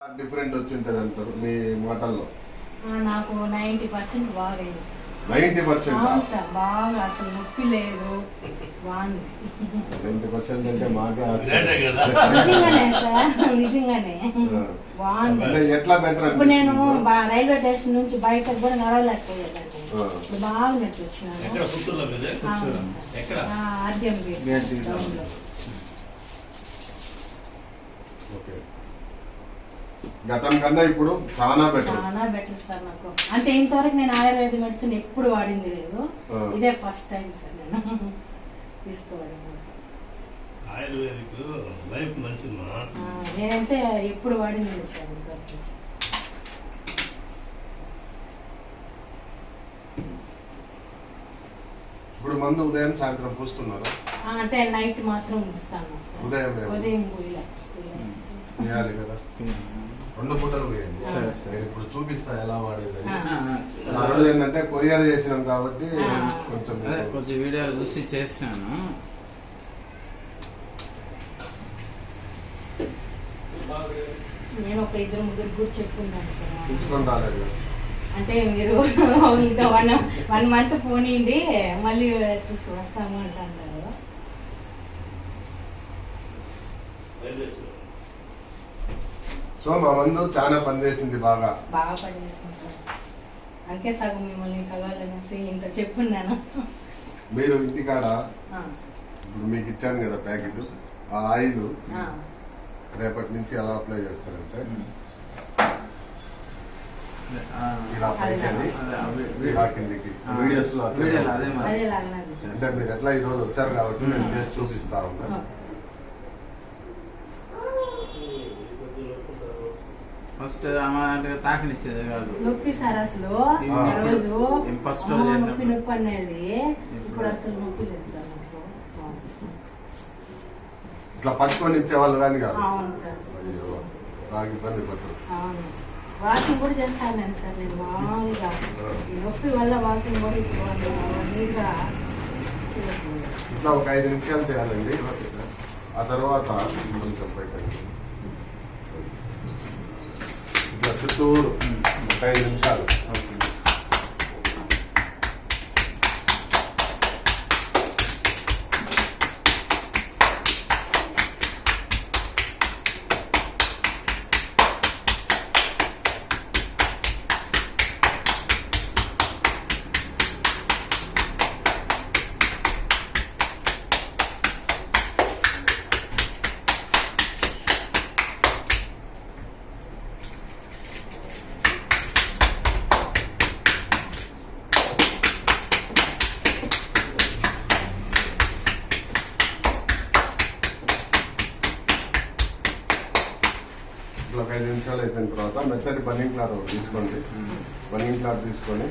Different వచ్చి ఉంటుంది అంటారు మీ మాటల్లో? నాకు 90% బాగా అయింది. 90%? అవును సార్, బాగా అసలు నొప్పి లేదు, బాగుంది. 90% అంటే మాకే నిజంగానే సార్, నిజంగానే బాగుంది. ఎట్లా బెటర్? ఇప్పుడు నేను రైల్వే స్టేషన్ నుంచి బయటకు కూడా నడవలేకపోయేదాన్ని, ఇప్పుడు బాగా నచ్చి వచ్చినాను. గతం కన్నా ఇప్పుడు చాలా బెటర్ సార్ నాకు. అంటే ఇంతవరకు నేను ఆయుర్వేద మెడిసిన్ ఎప్పుడు వాడింది లేదు, ఇదే ఫస్ట్ టైం సార్ నేను తీసుకోవడం. ఆయుర్వేదిక్ లైఫ్ మంచిది. నేనంటే ఎప్పుడు వాడింది లేదు సార్ ఇంతవరకు. ఇప్పుడు మందు ఉదయం సాయంత్రం పూస్తున్నారు? అంటే నైట్ మాత్రం పూస్తాను సార్. ఉదయం పూయాలి కదా, 2 పూటలు పోయండి. నేను ఇప్పుడు చూపిస్తా ఎలా వాడేది. ఆ రోజు ఏంటంటే కొరియర్ చేసినాం కాబట్టి కొంచెం వీడియోలు చూసి చేసినాను. నేను ఒక 2-3 కూడా చెప్పుకున్నాను సార్. ఉంచుకొని రాలేదు అంటే మీరు ఇంకా 1 మంత్ పోనీండి, మళ్ళీ చూసి వస్తాము అంటే అంటారు. సో మా మందు చాలా పనిచేసింది, బాగా పనిచేస్తుంది సార్. అందుకే సగం మిమ్మల్ని కలవాలనేసి ఇంకా చెప్పున్నాను. మీరు ఇంటికాడ ఇప్పుడు మీకు ఇచ్చాను కదా ప్యాకెట్, ఆ ఆయిల్ రేపటి నుంచి ఎలా అప్లై చేస్తారంటే ఇలా పైకి ఇలా కిందికి వీడియోస్ లో అంటే మీరు ఎట్లా ఈ రోజు వచ్చారు కాబట్టి నేను చేసి చూపిస్తా ఉన్నా. ఫస్ట్ తాకనిచ్చేది కాదు, నొప్పి సార్ అసలు. ఫస్ట్ నొప్పి అనేది ఇప్పుడు అసలు నొప్పి లేదు సార్. ఇట్లా పట్టుకొని ఇచ్చేవాళ్ళు కానీ కాదు. అవును సార్, నాకు ఇబ్బంది పడతారు. వాకింగ్ కూడా చేస్తాను నేను సార్. నేను మామూలుగా ఈ నొప్పి వల్ల వాకింగ్ కూడా ఇట్లా ఒక 5 నిమిషాలు చేయాలండి. ఆ తర్వాత కొంచెం బయటకి ఇట్లా చుట్టూరు ఒక 5 నిమిషాలు. ఒక 5 నిమిషాలు అయిపోయిన తర్వాత మెత్తటి బన్నింగ్ క్లాత్ ఒకటి తీసుకోండి. బన్నింగ్ క్లాత్ తీసుకొని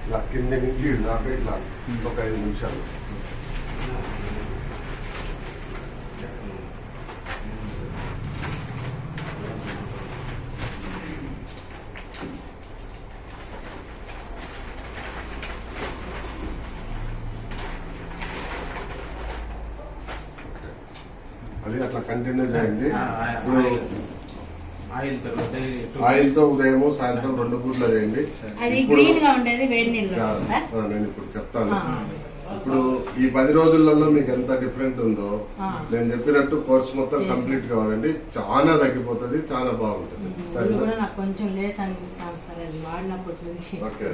ఇలా కింద నుంచి దాకా ఇట్లా ఒక 5 నిమిషాలు. అది అట్లా కంటిన్యూ చేయండి. ఆయిల్ తో ఉదయం సాయంత్రం 2 పూట్ల చేయండి. నేను ఇప్పుడు చెప్తాను. ఇప్పుడు ఈ 10 రోజులలో మీకు ఎంత డిఫరెంట్ ఉందో నేను చెప్పినట్టు కోర్స్ మొత్తం కంప్లీట్ కావాలండి. చాలా తగ్గిపోతుంది, చాలా బాగుంటుంది. కొంచెం లేస్ అనిపిస్తాను సార్ అది వాడినప్పటి నుంచి. ఓకే.